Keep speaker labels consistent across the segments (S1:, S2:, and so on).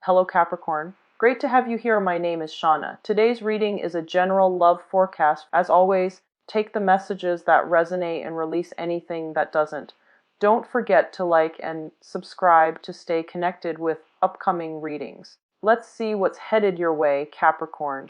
S1: Hello Capricorn. Great to have you here. My name is Shauna. Today's reading is a general love forecast. As always, take the messages that resonate and release anything that doesn't. Don't forget to like and subscribe to stay connected with upcoming readings. Let's see what's headed your way, Capricorn.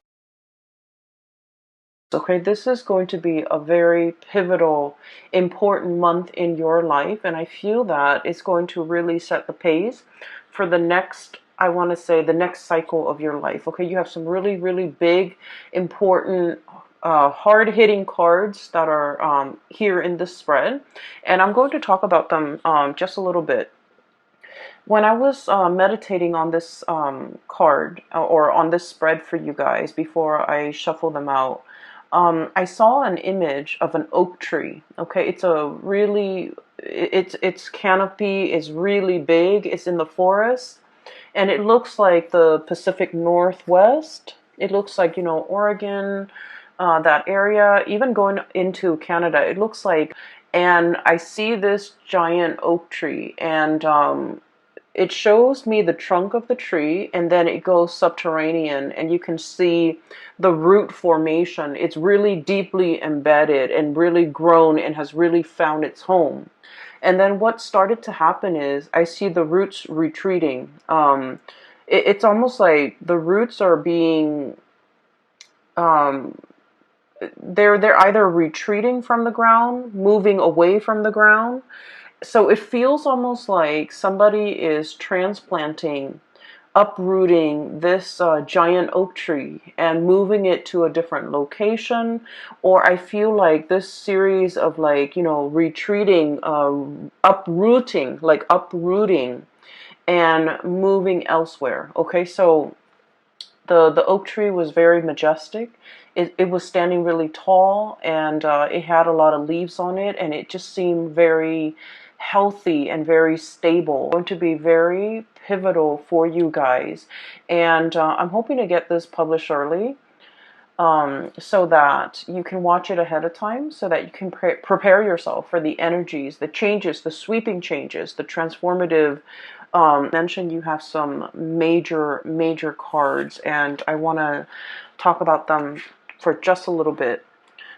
S1: Okay, this is going to be a very pivotal, important month in your life, and I feel that it's going to really set the pace for the next, I want to say, the next cycle of your life. Okay, you have some really, really big, important, hard-hitting cards that are here in this spread, and I'm going to talk about them just a little bit. When I was meditating on this card or on this spread for you guys before I shuffle them out, I saw an image of an oak tree. Okay, it's a really, its canopy is really big. It's in the forest, and it looks like the Pacific Northwest. It looks like, you know, Oregon, that area, even going into Canada. It looks like, and I see this giant oak tree, and it shows me the trunk of the tree, and then it goes subterranean, and you can see the root formation. It's really deeply embedded and really grown and has really found its home. And then what started to happen is I see the roots retreating. It's almost like the roots are being they're either retreating from the ground, moving away from the ground. So it feels almost like somebody is transplanting, uprooting this giant oak tree and moving it to a different location. Or I feel like this series of, like, you know, retreating, uprooting, like uprooting and moving elsewhere. Okay, so the oak tree was very majestic. It was standing really tall, and it had a lot of leaves on it, and it just seemed very healthy and very stable. It's going to be very pivotal for you guys, and I'm hoping to get this published early, so that you can watch it ahead of time, so that you can prepare yourself for the energies, the changes, the sweeping changes, the transformative. Mentioned you have some major cards, and I want to talk about them for just a little bit.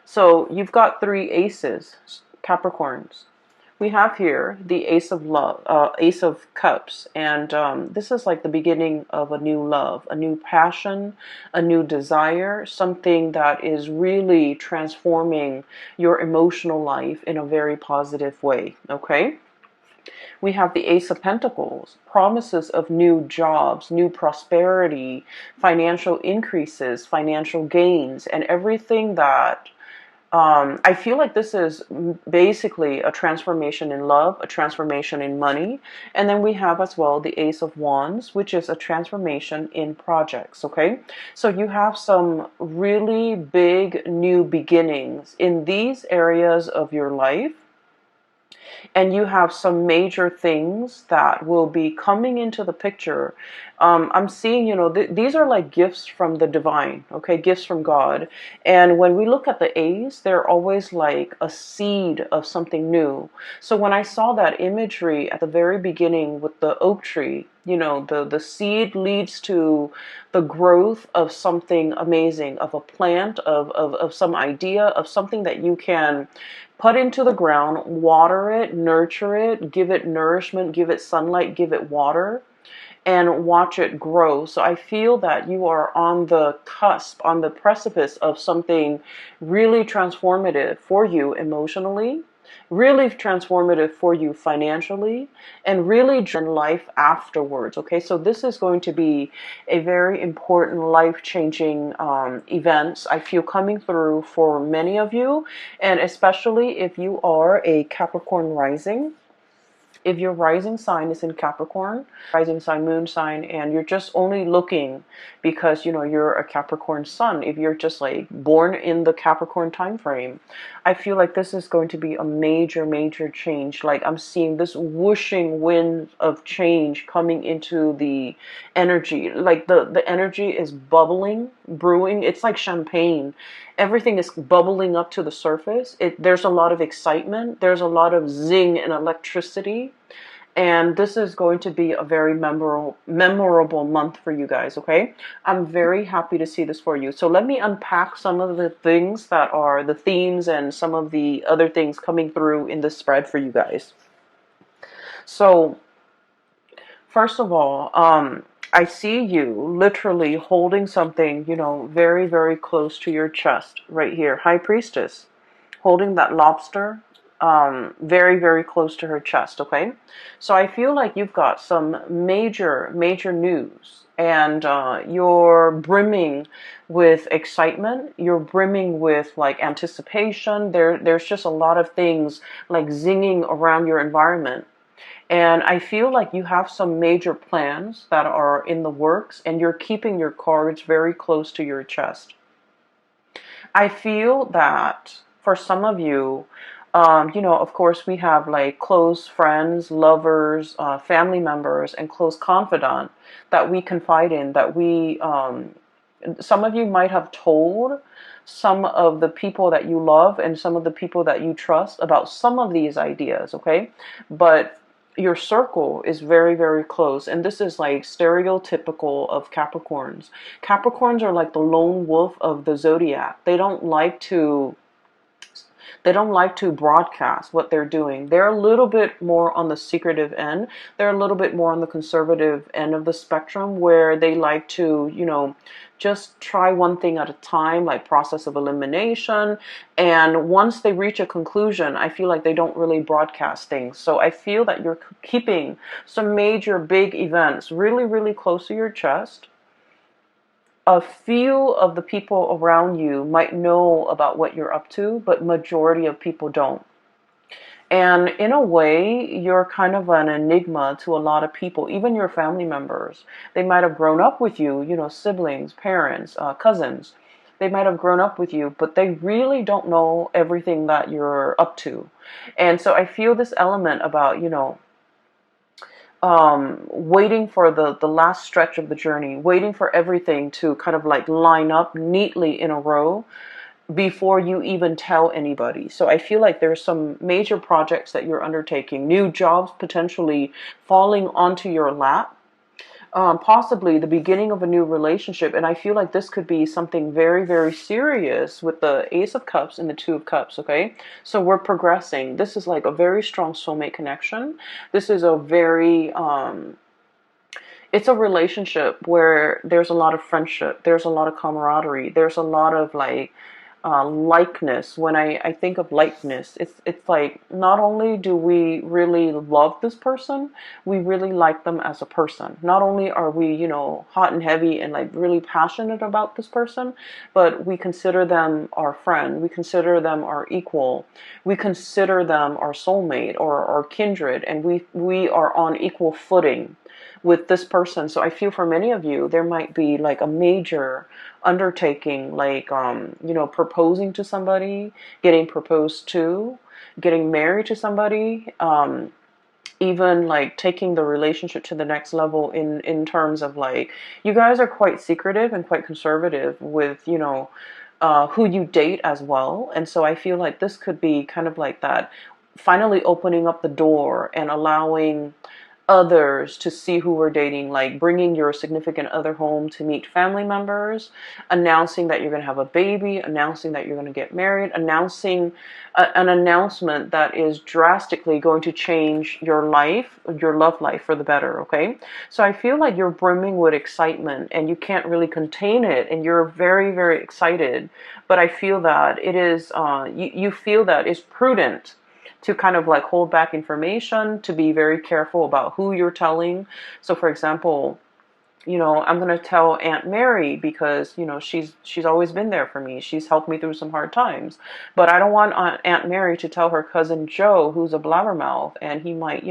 S1: So you've got three aces, Capricorns. We have here the Ace of Love, Ace of Cups, and this is like the beginning of a new love, a new passion, a new desire, something that is really transforming your emotional life in a very positive way. Okay. We have the Ace of Pentacles, promises of new jobs, new prosperity, financial increases, financial gains, and everything that I feel like this is basically a transformation in love, a transformation in money. And then we have as well the Ace of Wands, which is a transformation in projects. Okay, so you have some really big new beginnings in these areas of your life. And you have some major things that will be coming into the picture. I'm seeing, you know, these are like gifts from the divine, okay, gifts from God. And when we look at the A's, they're always like a seed of something new. So when I saw that imagery at the very beginning with the oak tree, you know, the seed leads to the growth of something amazing, of a plant, of some idea, of something that you can put into the ground, water it, nurture it, give it nourishment, give it sunlight, give it water, and watch it grow. So I feel that you are on the cusp, on the precipice of something really transformative for you emotionally, really transformative for you financially, and really in life afterwards. Okay, so this is going to be a very important life-changing events I feel coming through for many of you, and especially if you are a Capricorn rising. If your rising sign is in Capricorn, rising sign, moon sign, and you're just only looking because, you know, you're a Capricorn sun, if you're just like born in the Capricorn time frame, I feel like this is going to be a major change. Like I'm seeing this whooshing wind of change coming into the energy. Like the energy is bubbling, brewing. It's like champagne. Everything is bubbling up to the surface. There's a lot of excitement. There's a lot of zing and electricity. And this is going to be a very memorable month for you guys, okay? I'm very happy to see this for you. So let me unpack some of the things that are the themes and some of the other things coming through in this spread for you guys. So first of all, I see you literally holding something, very, very close to your chest right here. High Priestess holding that lobster, very, very close to her chest, okay? So I feel like you've got some major, major news, and you're brimming with excitement. You're brimming with like anticipation. There's just a lot of things like zinging around your environment. And I feel like you have some major plans that are in the works, and you're keeping your cards very close to your chest. I feel that for some of you, of course, we have like close friends, lovers, family members, and close confidant that we confide in, that some of you might have told some of the people that you love and some of the people that you trust about some of these ideas, okay? But your circle is very, very close. And this is like stereotypical of Capricorns. Capricorns are like the lone wolf of the zodiac. They don't like to broadcast what they're doing. They're a little bit more on the secretive end. They're a little bit more on the conservative end of the spectrum, where they like to, just try one thing at a time, like process of elimination. And once they reach a conclusion, I feel like they don't really broadcast things. So I feel that you're keeping some major big events really, really close to your chest. A few of the people around you might know about what you're up to, but majority of people don't. And in a way, you're kind of an enigma to a lot of people, even your family members. They might have grown up with you, siblings, parents, cousins. They might have grown up with you, but they really don't know everything that you're up to. And so I feel this element about, waiting for the last stretch of the journey, waiting for everything to kind of like line up neatly in a row before you even tell anybody. So I feel like there's some major projects that you're undertaking, new jobs potentially falling onto your lap, possibly the beginning of a new relationship. And I feel like this could be something very, very serious with the Ace of Cups and the Two of Cups, okay? So we're progressing. This is like a very strong soulmate connection. This is a very, it's a relationship where there's a lot of friendship, there's a lot of camaraderie, there's a lot of like likeness. When I think of likeness, it's like not only do we really love this person, we really like them as a person. Not only are we, hot and heavy and like really passionate about this person, but we consider them our friend, we consider them our equal, we consider them our soulmate or our kindred, and we are on equal footing with this person. So I feel for many of you, there might be like a major undertaking, like, proposing to somebody, getting proposed to, getting married to somebody, even like taking the relationship to the next level in terms of like, you guys are quite secretive and quite conservative with, who you date as well. And so I feel like this could be kind of like that, finally opening up the door and allowing others to see who we're dating, like bringing your significant other home to meet family members, announcing that you're going to have a baby, announcing that you're going to get married, announcing an announcement that is drastically going to change your life, your love life for the better, okay? So I feel like you're brimming with excitement and you can't really contain it, and you're very, very excited. But I feel that it is, you feel that it's prudent to kind of like hold back information, to be very careful about who you're telling. So for example, I'm going to tell Aunt Mary because, she's always been there for me. She's helped me through some hard times. But I don't want Aunt Mary to tell her cousin Joe, who's a blabbermouth, and he might,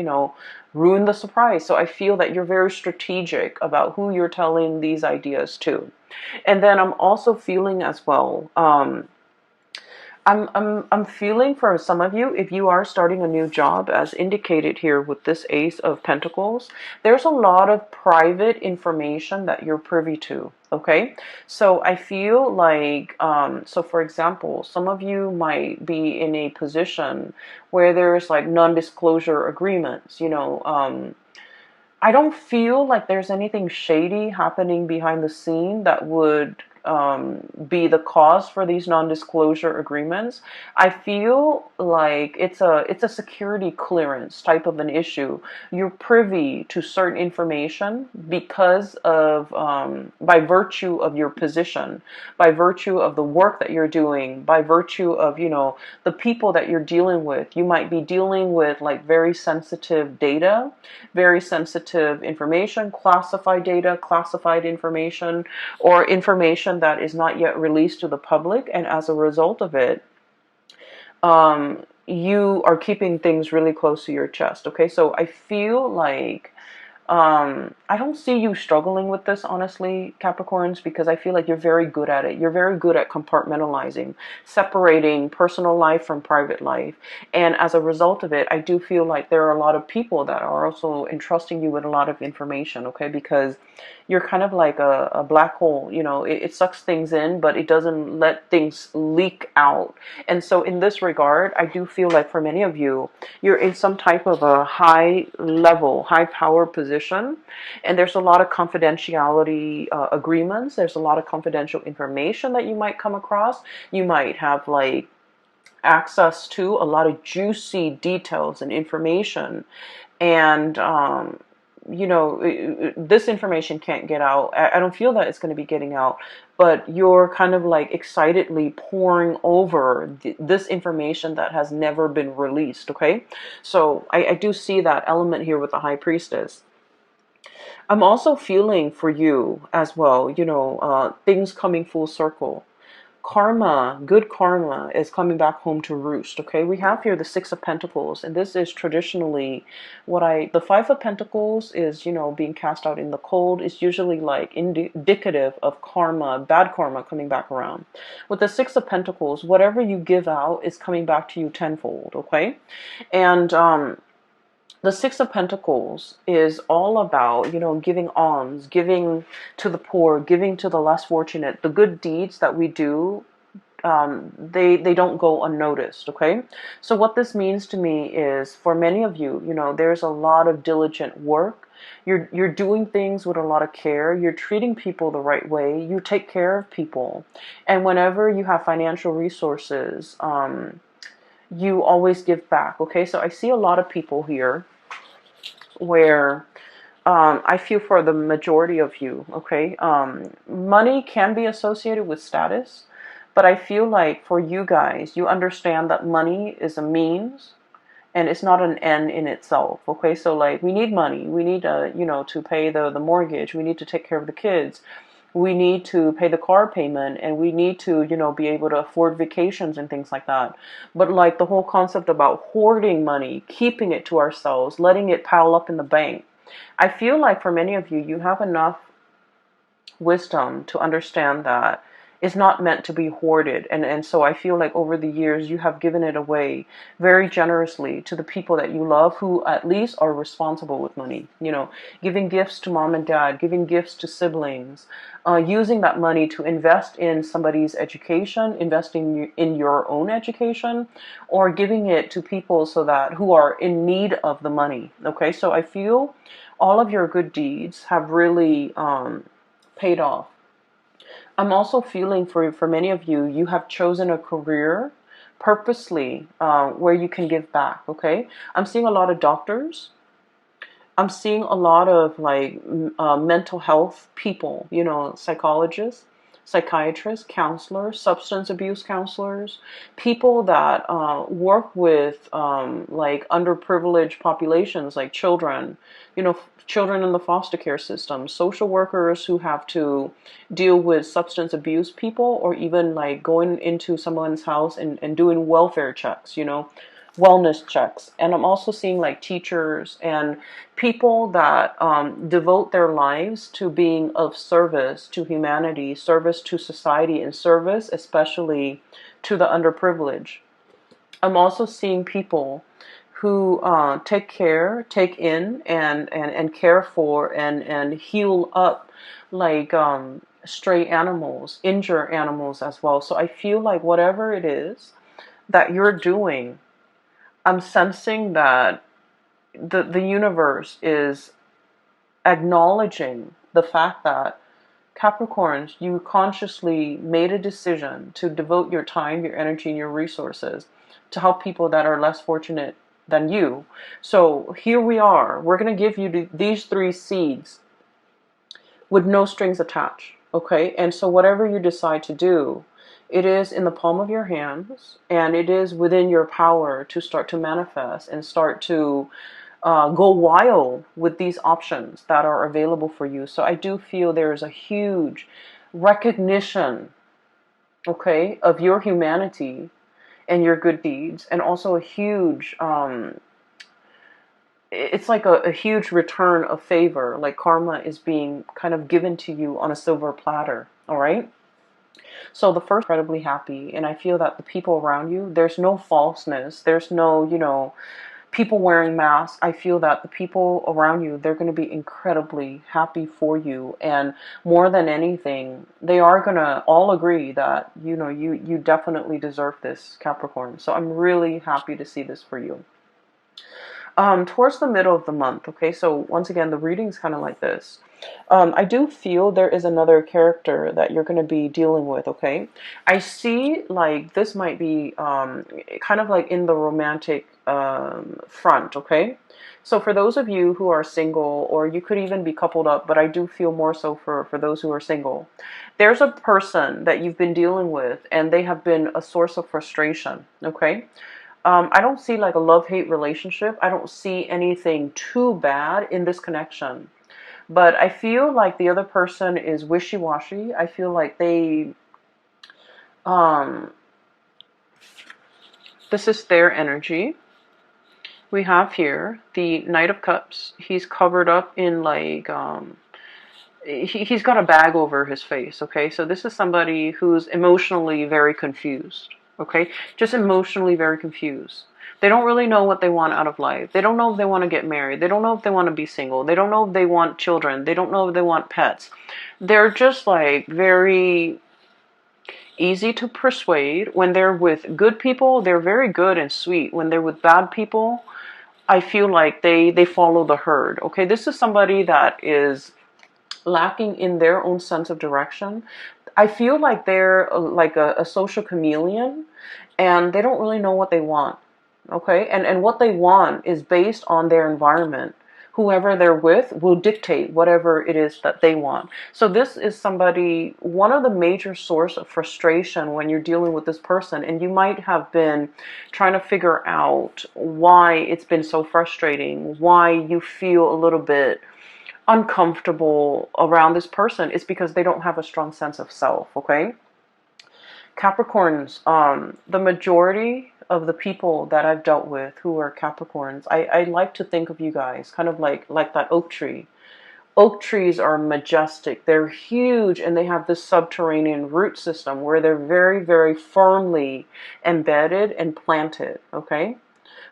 S1: ruin the surprise. So I feel that you're very strategic about who you're telling these ideas to. And then I'm also feeling as well, I'm feeling for some of you, if you are starting a new job, as indicated here with this Ace of Pentacles, there's a lot of private information that you're privy to. Okay, so I feel like, so for example, some of you might be in a position where there's like non-disclosure agreements, I don't feel like there's anything shady happening behind the scene that would be the cause for these non-disclosure agreements. I feel like it's a security clearance type of an issue. You're privy to certain information because of by virtue of your position, by virtue of the work that you're doing, by virtue of the people that you're dealing with. You might be dealing with like very sensitive data, very sensitive information, classified data, classified information, or information that is not yet released to the public. And as a result of it, you are keeping things really close to your chest. Okay, so I feel like I don't see you struggling with this, honestly, Capricorns, because I feel like you're very good at it. You're very good at compartmentalizing, separating personal life from private life. And as a result of it, I do feel like there are a lot of people that are also entrusting you with a lot of information, okay? Because you're kind of like a black hole, it sucks things in, but it doesn't let things leak out. And so in this regard, I do feel like for many of you, you're in some type of a high level, high power position, and there's a lot of confidentiality agreements. There's a lot of confidential information that you might come across. You might have like access to a lot of juicy details and information, and this information can't get out. I don't feel that it's going to be getting out, but you're kind of like excitedly pouring over this information that has never been released. Okay, so I do see that element here with the High Priestess. I'm also feeling for you as well, things coming full circle. Karma, good karma is coming back home to roost. Okay, we have here the Six of Pentacles, and this is traditionally the Five of Pentacles is, being cast out in the cold, is usually like indicative of karma, bad karma coming back around. With the Six of Pentacles, whatever you give out is coming back to you tenfold. Okay, and the Six of Pentacles is all about, giving alms, giving to the poor, giving to the less fortunate. The good deeds that we do, they don't go unnoticed. Okay, so what this means to me is, for many of you, there's a lot of diligent work. You're doing things with a lot of care. You're treating people the right way. You take care of people, and whenever you have financial resources, you always give back. Okay, so I see a lot of people here where I feel for the majority of you. Okay, money can be associated with status, but I feel like for you guys, you understand that money is a means and it's not an end in itself. Okay, so like we need money. We need to pay the mortgage. We need to take care of the kids. We need to pay the car payment, and we need to, be able to afford vacations and things like that. But like the whole concept about hoarding money, keeping it to ourselves, letting it pile up in the bank, I feel like for many of you, you have enough wisdom to understand that it's not meant to be hoarded. And so I feel like over the years, you have given it away very generously to the people that you love, who at least are responsible with money. Giving gifts to mom and dad, giving gifts to siblings, using that money to invest in somebody's education, investing in your own education, or giving it to people who are in need of the money. Okay, so I feel all of your good deeds have really paid off. I'm also feeling for many of you, you have chosen a career purposely where you can give back. Okay, I'm seeing a lot of doctors. I'm seeing a lot of like mental health people, psychologists, psychiatrists, counselors, substance abuse counselors, people that work with like underprivileged populations, like children, children in the foster care system, social workers who have to deal with substance abuse people, or even like going into someone's house and doing welfare checks, wellness checks. And I'm also seeing like teachers and people that devote their lives to being of service to humanity, service to society, and service especially to the underprivileged. I'm also seeing people who take care, take in, and care for and heal up like stray animals, injure animals as well. So I feel like whatever it is that you're doing, I'm sensing that the universe is acknowledging the fact that Capricorns, you consciously made a decision to devote your time, your energy, and your resources to help people that are less fortunate than you. So here we are. We're going to give you these 3 seeds with no strings attached. Okay? And so whatever you decide to do, it is in the palm of your hands, and it is within your power to start to manifest and start to go wild with these options that are available for you. So I do feel there is a huge recognition, okay, of your humanity and your good deeds, and also a huge, it's like a huge return of favor, like karma is being kind of given to you on a silver platter, all right? So the first, incredibly happy, and I feel that the people around you, there's no falseness, there's no, people wearing masks. I feel that the people around you, they're going to be incredibly happy for you. And more than anything, they are going to all agree that, you definitely deserve this, Capricorn. So I'm really happy to see this for you. Towards the middle of the month, okay, so once again, the reading's kind of like this. I do feel there is another character that you're going to be dealing with, okay? I see like this might be kind of like in the romantic front, okay? So for those of you who are single, or you could even be coupled up, but I do feel more so for those who are single, there's a person that you've been dealing with, and they have been a source of frustration, okay? I don't see like a love-hate relationship. I don't see anything too bad in this connection. But I feel like the other person is wishy-washy. I feel like um, this is their energy. We have here the Knight of Cups. He's covered up in like, he's got a bag over his face, okay? So this is somebody who's emotionally very confused, okay? Just emotionally very confused. They don't really know what they want out of life. They don't know if they want to get married. They don't know if they want to be single. They don't know if they want children. They don't know if they want pets. They're just like very easy to persuade. When they're with good people, they're very good and sweet. When they're with bad people, I feel like they follow the herd, okay? This is somebody that is lacking in their own sense of direction. I feel like they're like a social chameleon, and they don't really know what they want. Okay, and what they want is based on their environment. Whoever they're with will dictate whatever it is that they want. So this is somebody, one of the major source of frustration when you're dealing with this person, and you might have been trying to figure out why it's been so frustrating, why you feel a little bit uncomfortable around this person. It's because they don't have a strong sense of self, okay? Capricorns, the majority of the people that I've dealt with who are Capricorns, I like to think of you guys kind of like that oak tree. Oak trees are majestic. They're huge, and they have this subterranean root system where they're very, very firmly embedded and planted, okay?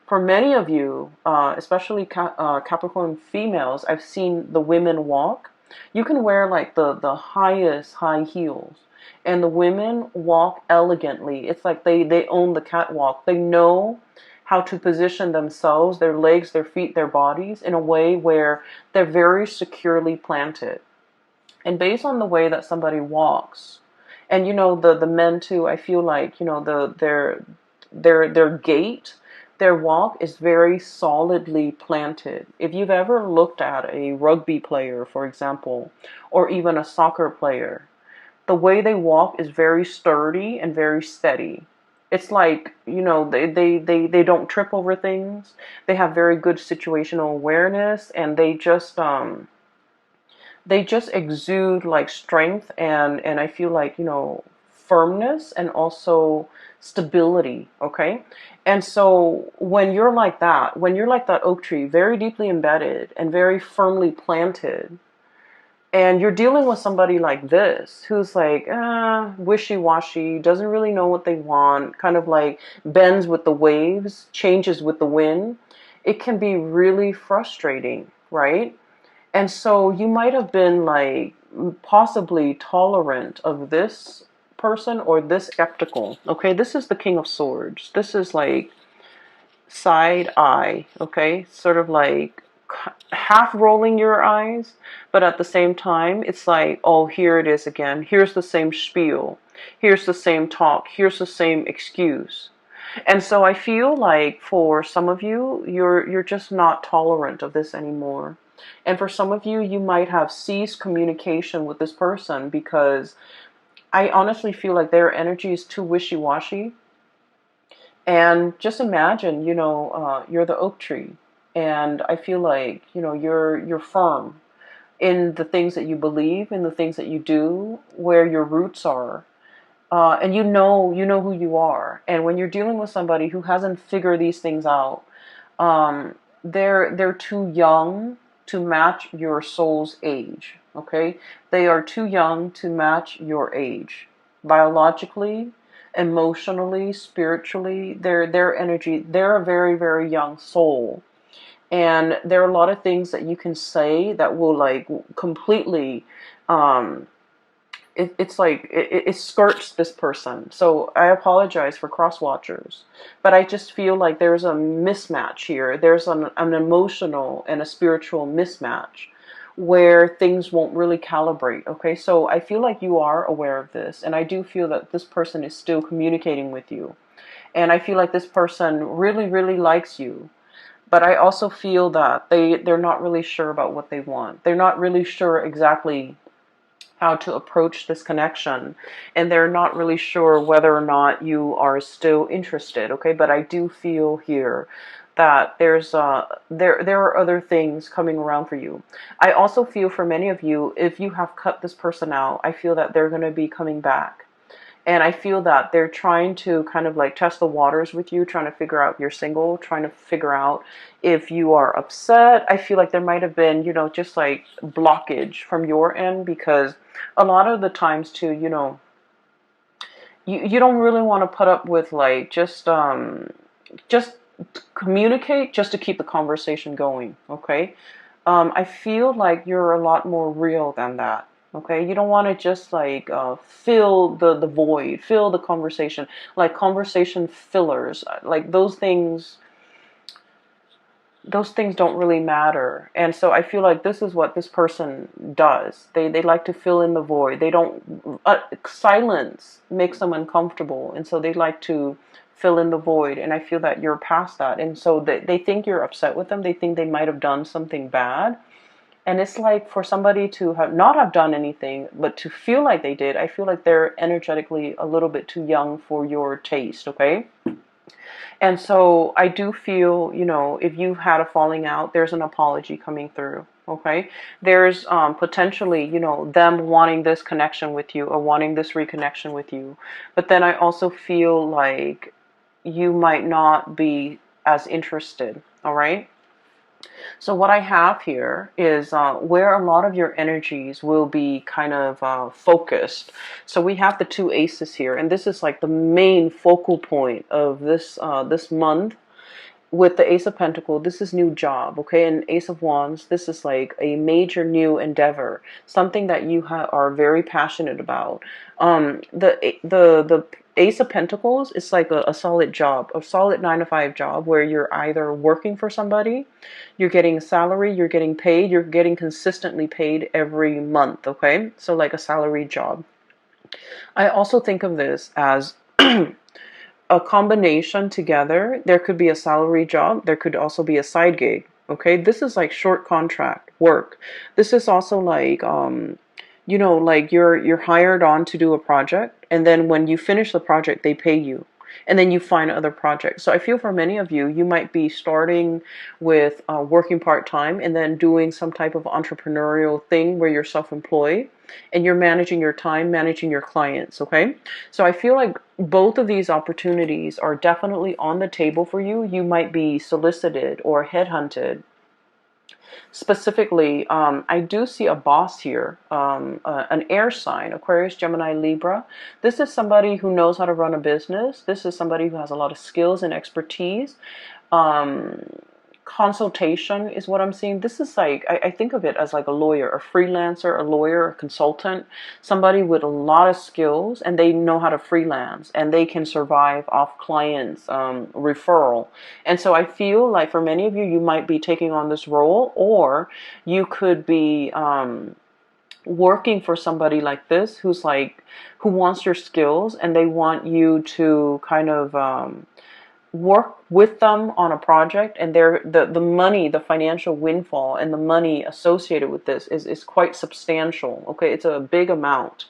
S1: For many of you, especially Capricorn females, I've seen the women walk. You can wear like the highest high heels, and the women walk elegantly. It's like they own the catwalk. They know how to position themselves, their legs, their feet, their bodies in a way where they're very securely planted. And based on the way that somebody walks, and the men too, I feel like their gait, their walk is very solidly planted. If you've ever looked at a rugby player, for example, or even a soccer player, the way they walk is very sturdy and very steady. It's like, they don't trip over things. They have very good situational awareness, and they just exude like strength, and I feel like, firmness and also stability, okay? And so when you're like that oak tree, very deeply embedded and very firmly planted, And you're dealing with somebody like this who's like wishy-washy, doesn't really know what they want, kind of like bends with the waves, changes with the wind. It can be really frustrating, right? And so you might have been like possibly tolerant of this person or this skeptical. Okay, this is the King of Swords. This is like side eye, okay? Sort of like half rolling your eyes, but at the same time, it's like, oh, here it is again. Here's the same spiel. Here's the same talk. Here's the same excuse. And so I feel like for some of you, you're just not tolerant of this anymore. And for some of you, you might have ceased communication with this person because I honestly feel like their energy is too wishy-washy. And just imagine, you're the oak tree, and I feel like, you're firm in the things that you believe, in the things that you do, where your roots are, and you know who you are. And when you're dealing with somebody who hasn't figured these things out, they're too young to match your soul's age. Okay, they are too young to match your age, biologically, emotionally, spiritually. Their energy. They're a very, very young soul, and there are a lot of things that you can say that will like completely. It's like it skirts this person. So I apologize for cross watchers, but I just feel like there's a mismatch here. There's an emotional and a spiritual mismatch where things won't really calibrate. Okay, so I feel like you are aware of this, and I do feel that this person is still communicating with you, and I feel like this person really, really likes you. But I also feel that they're not really sure about what they want. They're not really sure exactly how to approach this connection, and they're not really sure whether or not you are still interested. Okay, but I do feel here that there are other things coming around for you. I also feel for many of you, if you have cut this person out, I feel that they're going to be coming back. And I feel that they're trying to kind of like test the waters with you, trying to figure out if you're single, trying to figure out if you are upset. I feel like there might have been, just like blockage from your end, because a lot of the times too, you don't really want to put up with like just communicate just to keep the conversation going. Okay. I feel like you're a lot more real than that. Okay, you don't want to just like fill the void, fill the conversation, like conversation fillers, like those things don't really matter. And so I feel like this is what this person does. They like to fill in the void. They don't silence makes them uncomfortable, and so they like to fill in the void. And I feel that you're past that, and so they think you're upset with them. They think they might have done something bad. And it's like for somebody to have not have done anything, but to feel like they did, I feel like they're energetically a little bit too young for your taste, okay? And so I do feel, if you've had a falling out, there's an apology coming through, okay? There's potentially, them wanting this connection with you or wanting this reconnection with you. But then I also feel like you might not be as interested, all right? So what I have here is where a lot of your energies will be kind of focused. So we have the two aces here, and this is like the main focal point of this month. With the Ace of Pentacles, this is new job, okay? And Ace of Wands, this is like a major new endeavor, something that you are very passionate about. The Ace of Pentacles is like a solid job, a solid 9 to 5 job where you're either working for somebody, you're getting a salary, you're getting paid, you're getting consistently paid every month, okay? So like a salary job. I also think of this as a combination together. There could be a salary job. There could also be a side gig. Okay, this is like short contract work. This is also like like you're hired on to do a project, and then when you finish the project, they pay you, and then you find other projects. So I feel for many of you, you might be starting with working part-time and then doing some type of entrepreneurial thing where you're self-employed and you're managing your time, managing your clients, okay? So I feel like both of these opportunities are definitely on the table for you. You might be solicited or headhunted Specifically, I do see a boss here, an air sign, Aquarius, Gemini, Libra. This is somebody who knows how to run a business. This is somebody who has a lot of skills and expertise. Um, Consultation is what I'm seeing. This is like, I think of it as like a lawyer, a freelancer, a lawyer, a consultant, somebody with a lot of skills, and they know how to freelance and they can survive off clients, referral. And so I feel like for many of you, you might be taking on this role, or you could be working for somebody like this who's like, who wants your skills, and they want you to kind of work with them on a project, and the money, the financial windfall and the money associated with this is quite substantial. Okay, it's a big amount.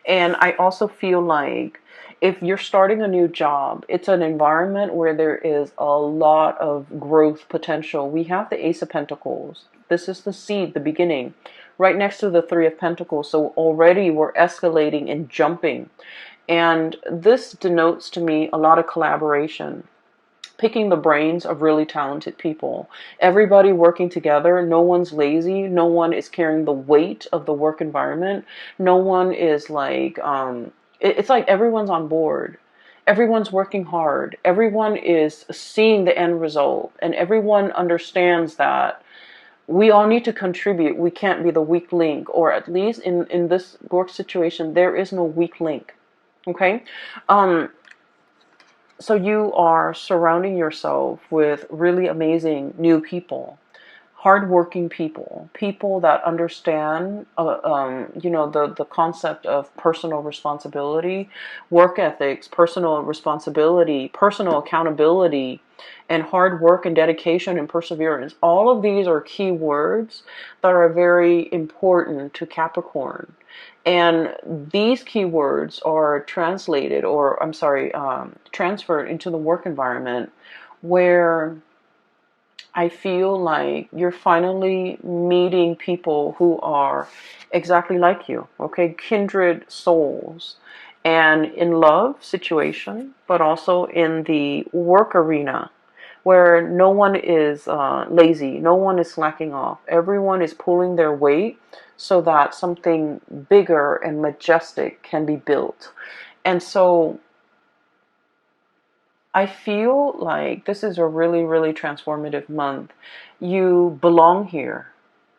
S1: And I also feel like if you're starting a new job, it's an environment where there is a lot of growth potential. We have the Ace of Pentacles. This is the seed, the beginning, right next to the Three of Pentacles. So already we're escalating and jumping. And this denotes to me a lot of collaboration, picking the brains of really talented people, everybody working together. No one's lazy. No one is carrying the weight of the work environment. No one is like, it's like everyone's on board. Everyone's working hard. Everyone is seeing the end result, and everyone understands that we all need to contribute. We can't be the weak link, or at least in this work situation, there is no weak link. Okay? So you are surrounding yourself with really amazing new people, hardworking people, people that understand, the concept of personal responsibility, work ethics, personal responsibility, personal accountability, and hard work and dedication and perseverance. All of these are key words that are very important to Capricorn. And these keywords are translated, or I'm sorry, transferred into the work environment, where I feel like you're finally meeting people who are exactly like you, okay? Kindred souls. And in love situation, but also in the work arena, where no one is lazy, no one is slacking off. Everyone is pulling their weight so that something bigger and majestic can be built. And so I feel like this is a really, really transformative month. You belong here,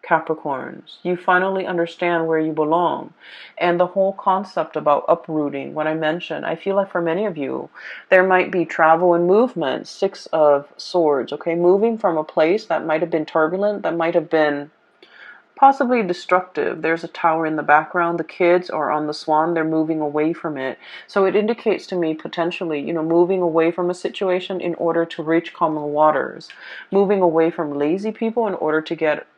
S1: Capricorns. You finally understand where you belong. And the whole concept about uprooting, what I mentioned, I feel like for many of you, there might be travel and movement, Six of Swords, okay? Moving from a place that might have been turbulent, that might have been possibly destructive. There's a tower in the background. The kids are on the swan. They're moving away from it. So it indicates to me potentially, moving away from a situation in order to reach calmer waters. Moving away from lazy people in order to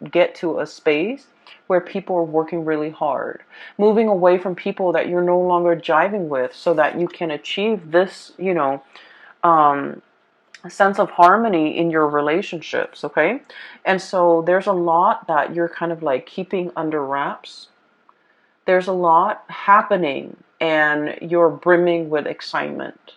S1: get to a space where people are working really hard. Moving away from people that you're no longer jiving with so that you can achieve this, sense of harmony in your relationships, okay? And so there's a lot that you're kind of like keeping under wraps. There's a lot happening and you're brimming with excitement.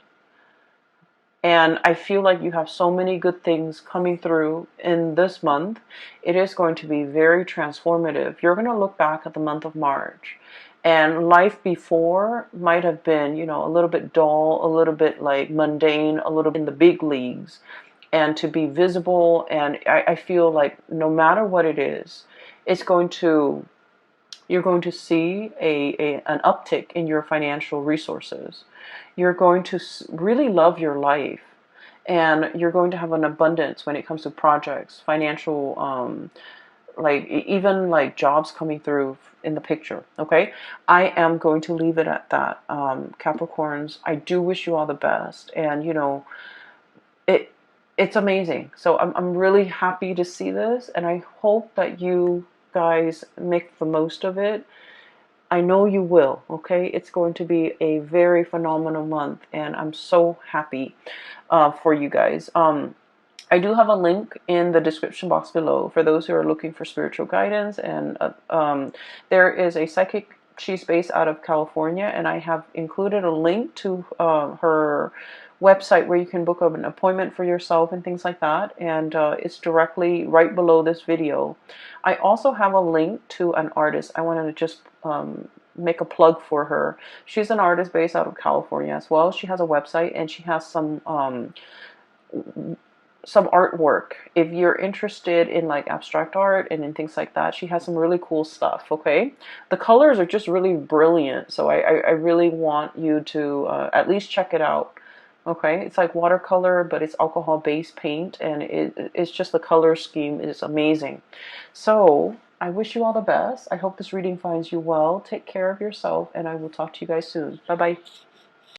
S1: And I feel like you have so many good things coming through in this month. It is going to be very transformative. You're going to look back at the month of March, and life before might have been, a little bit dull, a little bit like mundane, a little bit in the big leagues. And to be visible, and I feel like no matter what it is, you're going to see an uptick in your financial resources. You're going to really love your life, and you're going to have an abundance when it comes to projects, financial, like even like jobs coming through in the picture. Okay, I am going to leave it at that. Capricorns, I do wish you all the best, and it's amazing. So I'm really happy to see this, and I hope that you guys make the most of it. I know you will, okay? It's going to be a very phenomenal month, and I'm so happy for you guys. I do have a link in the description box below for those who are looking for spiritual guidance, and there is a psychic. She's based out of California, and I have included a link to her website where you can book an appointment for yourself and things like that. And it's directly right below this video. I also have a link to an artist. I wanted to just make a plug for her. She's an artist based out of California as well. She has a website and she has some artwork. If you're interested in like abstract art and in things like that, she has some really cool stuff. Okay, the colors are just really brilliant, so I really want you to at least check it out. Okay, it's like watercolor, but it's alcohol based paint, and it's just the color scheme is amazing. So I wish you all the best. I hope this reading finds you well. Take care of yourself, and I will talk to you guys soon. Bye bye.